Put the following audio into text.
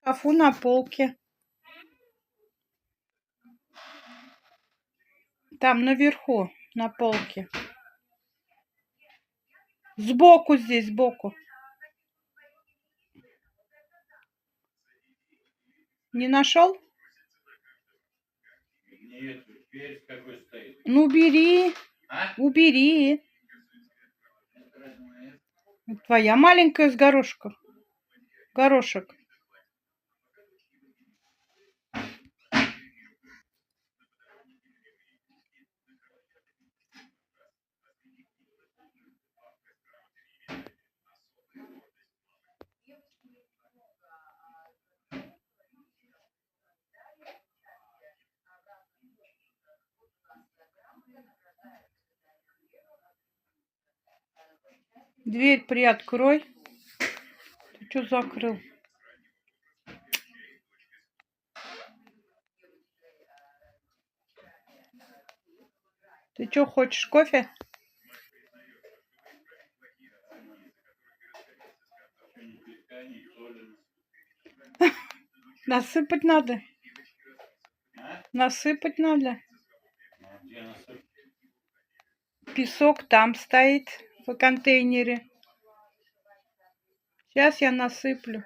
шкафу на полке. Там наверху, на полке. Сбоку здесь, сбоку. Не нашел? Нет, перец какой стоит. Ну, убери. Убери. Твоя маленькая с горошком. Горошек. Дверь приоткрой. Ты что закрыл? Ты что, хочешь кофе? Насыпать надо. Насыпать надо. Песок там стоит в контейнере. Сейчас я насыплю.